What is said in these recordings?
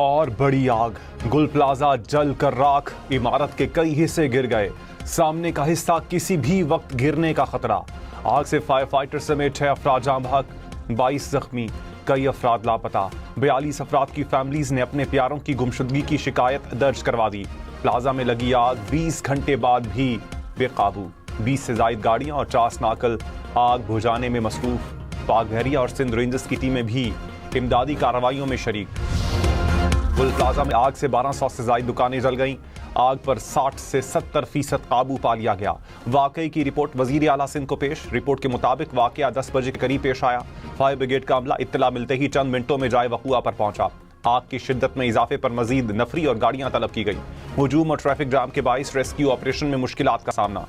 और बड़ी आग। गुल प्लाजा जल कर राख, इमारत के कई हिस्से गिर गए। सामने का हिस्सा किसी भी वक्त गिरने का खतरा। आग से फायर फाइटर समेत 6 अफराद जाँ बहक, 22 जख्मी, कई अफराद लापता। 42 अफराद की फैमिलीज ने अपने प्यारों की गुमशुदगी की शिकायत दर्ज करवा दी। प्लाजा में लगी आग 20 घंटे बाद भी बेकाबू। 20 से ज्यादा गाड़ियां और 50 नाकल आग बुझाने में मसरूफ। पाक बहरिया और सिंध रेंजर्स की टीमें भी इमदादी कार्रवाइयों में शरीक। गुल प्लाजा में आग से 1200 से ज्यादा दुकानें जल गईं। आग पर 60 से 70% काबू पा लिया गया। वाकई की रिपोर्ट वजीर आला सिंध को पेश। रिपोर्ट के मुताबिक वाकया 10 बजे के करीब पेश आया। फायर ब्रिगेड का अमला इत्तला मिलते ही चंद मिनटों में जाए वकुआ पर पहुंचा। आग की शिद्दत में इजाफे पर मजीद नफरी और गाड़ियां तलब की गई। हुजूम और ट्रैफिक जाम के बाइस रेस्क्यू ऑपरेशन में मुश्किलात का सामना।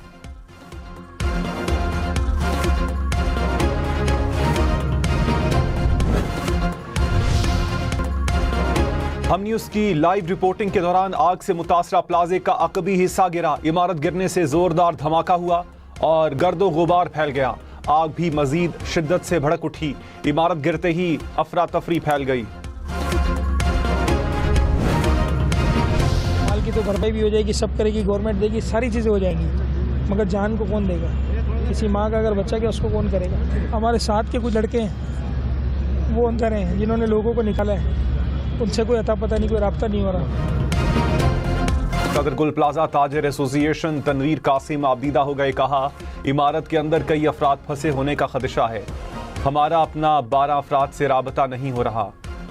हम न्यूज की लाइव रिपोर्टिंग के दौरान आग से मुतासरा प्लाजे का अकबी हिस्सा गिरा। इमारत गिरने से जोरदार धमाका हुआ और गर्दो गुबार फैल गया। आग भी मजीद शिद्दत से भड़क उठी। इमारत गिरते ही अफरा तफरी फैल गई। माल की तो भरपाई भी हो जाएगी, सब करेगी गवर्नमेंट, देगी, सारी चीज़ें हो जाएंगी, मगर जान को कौन देगा? किसी माँ का अगर बच्चा गया उसको कौन करेगा? हमारे साथ के कुछ लड़के हैं वो अंदर हैं जिन्होंने लोगों को निकाला है, उनसे कोई अता पता नहीं, कोई राब्ता नहीं हो रहा। सदर गुल प्लाजा ताजर एसोसिएशन तनवीर कासिम आबदीदा हो गए। कहा, इमारत के अंदर कई अफराद फंसे होने का खदशा है। हमारा अपना 12 अफराद से राबता नहीं हो रहा।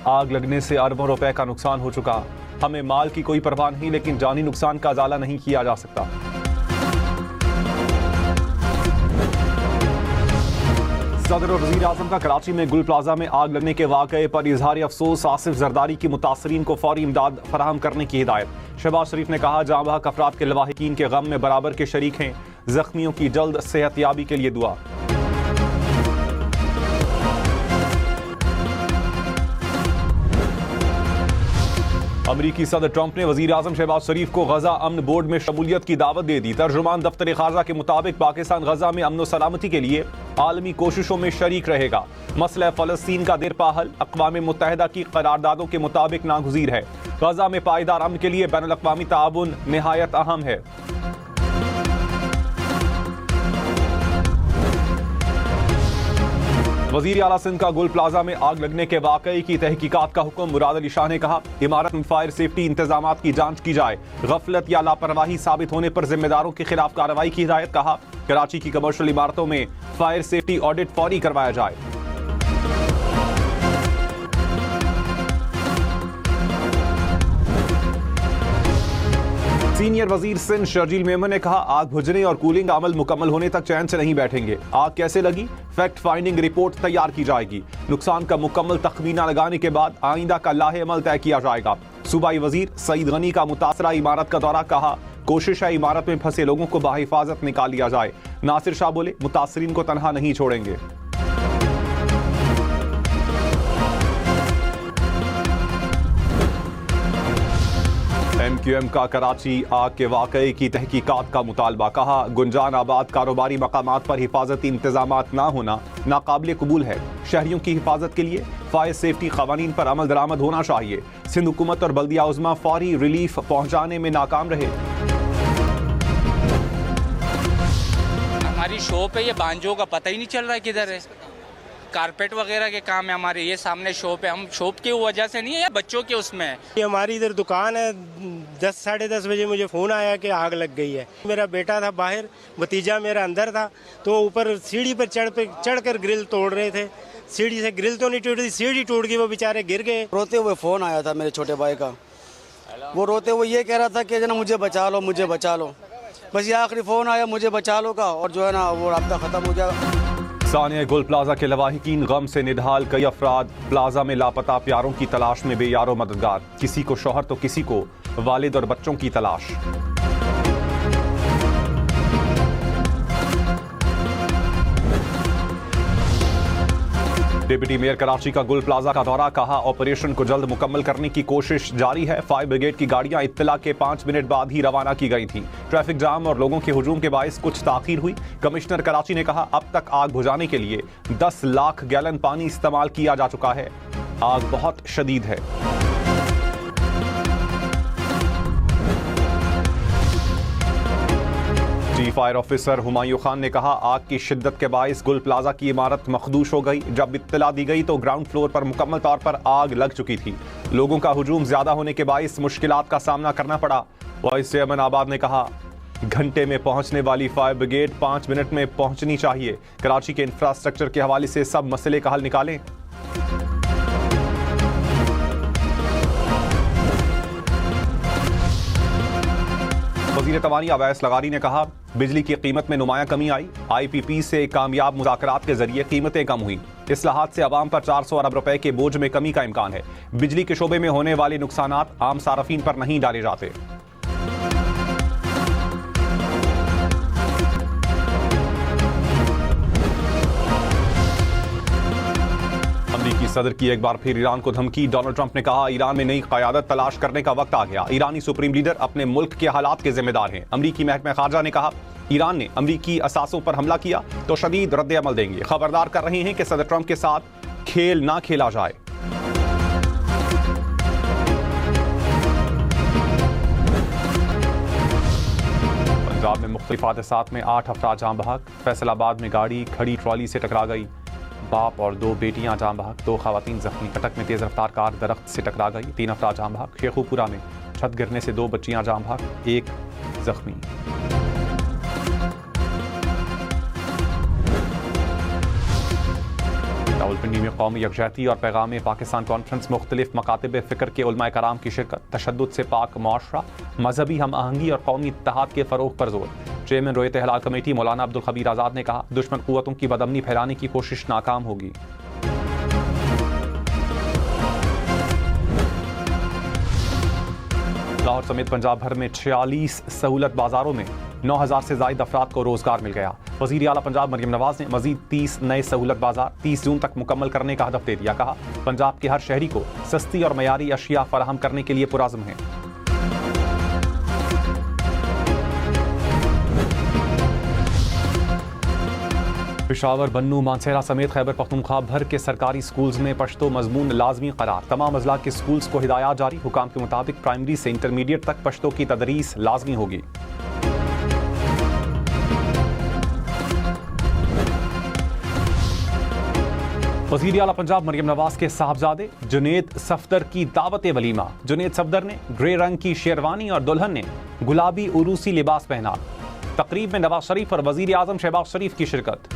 आग लगने से अरबों रुपए का नुकसान हो चुका। हमें माल की कोई परवाह नहीं, लेकिन जानी नुकसान का अजाला नहीं किया जा सकता। सदर और वज़ीर आज़म का कराची में गुल प्लाजा में आग लगने के वाक़ये पर इजहार अफसोस। आसिफ जरदारी की मुतासरीन को फौरी इमदाद फराहम करने की हिदायत। शहबाज शरीफ ने कहा, जाँ बहक अफराद के लवाहिकीन के गम में बराबर के शरीक हैं। जख्मियों की जल्द सेहतयाबी के लिए दुआ। अमरीकी सदर ट्रंप ने वजीर आजम शहबाज शरीफ को गजा अमन बोर्ड में शमूलियत की दावत दे दी। तर्जुमान दफ्तर खारजा के मुताबिक पाकिस्तान गजा में अमन व सलामती के लिए आलमी कोशिशों में शरीक रहेगा। मसला फ़लस्तीन का देरपा हल अक़वाम मुत्तहिदा की करारदादों के मुताबिक नागुज़ीर है। गजा में पायदार अमन के लिए बैनुल अक़वामी ताउन निहायत अहम है। वज़ीर आला सिंध का गुल प्लाजा में आग लगने के वाकये की तहकीकात का हुक्म। मुराद अली शाह ने कहा, इमारत में फायर सेफ्टी इंतजामात की जांच की जाए। गफलत या लापरवाही साबित होने पर जिम्मेदारों के खिलाफ कार्रवाई की हिदायत। कहा, कराची की कमर्शियल इमारतों में फायर सेफ्टी ऑडिट फौरी करवाया जाए। सीनियर वजीर सिंध शर्जील मेमन ने कहा, आग बुझने और कूलिंग अमल मुकम्मल होने तक चैन से नहीं बैठेंगे। आग कैसे लगी, फैक्ट फाइंडिंग रिपोर्ट तैयार की जाएगी। नुकसान का मुकम्मल तखमीना लगाने के बाद आइंदा का लाहे अमल तय किया जाएगा। सूबाई वजीर सईद गनी का मुतासरा इमारत का दौरा। कहा, कोशिश है इमारत में फंसे लोगों को बाहिफाजत निकाल लिया जाए। नासिर शाह बोले, मुतासरीन को तनहा नहीं छोड़ेंगे। MQM का कराची आग के वाकये की तहकीकात का मुतालबा। कहा, गुंजान आबाद कारोबारी मकामात पर हिफाजती इंतजामात ना होना नाकाबिल कबूल है। शहरियों की हिफाजत के लिए फायर सेफ्टी कवानीन पर अमल दरामद होना चाहिए। सिंध हुकूमत और बल्दिया उज़्मा फौरी रिलीफ पहुंचाने में नाकाम रहे। हमारी शॉप है, ये बांजों का पता ही नहीं चल रहा है किधर है। कारपेट वगैरह के काम है हमारे, ये सामने शॉप है। हम शॉप की वजह से नहीं है या बच्चों के उसमें है। ये हमारी इधर दुकान है। 10 साढ़े 10 बजे मुझे फ़ोन आया कि आग लग गई है। मेरा बेटा था बाहर, भतीजा मेरा अंदर था, तो वो ऊपर सीढ़ी पर चढ़कर ग्रिल तोड़ रहे थे। सीढ़ी से ग्रिल तो नहीं टूट रही, सीढ़ी टूट गई, वो बेचारे गिर गए। रोते हुए फ़ोन आया था मेरे छोटे भाई का। वो रोते हुए ये कह रहा था कि जना मुझे बचा लो, मुझे बचा लो। बस ये आखिरी फ़ोन आया मुझे बचा लो का, और जो है ना वो राब्ता ख़त्म हो गया। सानिया गुल प्लाजा के लवाहिकीन गम से निढाल। कई अफराद प्लाजा में लापता प्यारों की तलाश में बेयारो मददगार। किसी को शौहर तो किसी को वालिद और बच्चों की तलाश। डिप्टी मेयर कराची का गुल प्लाजा का दौरा। कहा, ऑपरेशन को जल्द मुकम्मल करने की कोशिश जारी है। फायर ब्रिगेड की गाड़ियां इत्तला के 5 मिनट बाद ही रवाना की गई थी। ट्रैफिक जाम और लोगों के हुजूम के बायस कुछ ताखीर हुई। कमिश्नर कराची ने कहा, अब तक आग बुझाने के लिए 10 लाख गैलन पानी इस्तेमाल किया जा चुका है। आग बहुत शदीद है। फायर ऑफिसर हुमायूं खान ने कहा, आग की शिद्दत के बाइस गुल प्लाजा की इमारत मखदूश हो गई। जब इत्तला दी गई तो ग्राउंड फ्लोर पर मुकम्मल तौर पर आग लग चुकी थी। लोगों का हुजूम ज्यादा होने के बाइस मुश्किलात का सामना करना पड़ा। वाइस चेयरमैन आबाद ने कहा, घंटे में पहुंचने वाली फायर ब्रिगेड 5 मिनट में पहुंचनी चाहिए। कराची के इंफ्रास्ट्रक्चर के हवाले से सब मसले का हल निकालें। वज़ीर तवानी अवैस लगारी ने कहा, बिजली की कीमत में नुमाया कमी आई। IPP से कामयाब मुज़ाकरात के जरिए कीमतें कम हुई। इस्लाहात से अवाम पर 400 अरब रुपए के बोझ में कमी का इम्कान है। बिजली के शोबे में होने वाले नुकसानात आम सारफीन पर नहीं डाले जाते। अमेरिकी सदर की एक बार फिर ईरान को धमकी। डोनाल्ड ट्रंप ने कहा, ईरान में नई क़यादत तलाश करने का वक्त आ गया। ईरानी सुप्रीम लीडर अपने मुल्क के हालात के जिम्मेदार हैं। अमेरिकी महकमा खारजा ने कहा, ईरान ने अमेरिकी असासों पर हमला किया तो शदीद रद्द अमल देंगे। खबरदार कर रहे हैं कि सदर ट्रंप के साथ खेल ना खेला जाए। पंजाब में मुख्तलिफ हादसात में 8 अफराद जाँ बहक। फैसलाबाद में गाड़ी खड़ी ट्रॉली से टकरा गई। बाप और 2 बेटियां जाँ बहक, 2 खवातीन जख्मी। कटक में तेज रफ्तार कार दरख्त से टकरा गई, 3 अफराद जाँ बहक। शेखुपुरा में छत गिरने से 2 बच्चियां जाँ बहक, 1 जख्मी। रावलपिंडी में कौमी यकजहती और पैगाम पाकिस्तान कॉन्फ्रेंस, मुख्तलिफ मकातिब फ़िक्र के उलमाए कराम की शिरकत। तशद्दुद से पाक मुआशरा, मजहबी हम आहंगी और कौमी इत्तेहाद के फ़रोग़ पर जोर। चेयरमैन रोयत हिलाल कमेटी मौलाना अब्दुल खबीर आज़ाद ने कहा, दुश्मन कुव्वतों की बदअमनी फैलाने की कोशिश नाकाम होगी। लाहौर समेत पंजाब भर में 46 सहूलत बाजारों में 9000 से ज़ायद अफराद को रोजगार मिल गया। वज़ीर आला पंजाब मरियम नवाज ने मजीद 30 नए सहूलत बाजार 30 जून तक मुकम्मल करने का हदफ दे दिया। कहा, पंजाब के हर शहरी को सस्ती और मयारी अशिया फराहम करने के लिए पुराज़्म है। पेशावर, बन्नू, मानसेरा समेत खैबर पख्तूनख्वा भर के सरकारी स्कूल्स में पश्तो मजमून लाजमी करार। तमाम अजला के स्कूल्स को हिदायत जारी। हुकाम के मुताबिक प्राइमरी से इंटरमीडिएट तक पश्तो की तदरीस लाजमी होगी। वज़ीर आला पंजाब मरियम नवाज के साहबजादे जुनेद सफदर की दावत वलीमा। जुनेद सफदर ने ग्रे रंग की शेरवानी और दुल्हन ने गुलाबी उरूसी लिबास पहना। तकरीब में नवाज शरीफ और वज़ीर आज़म शहबाज शरीफ की शिरकत।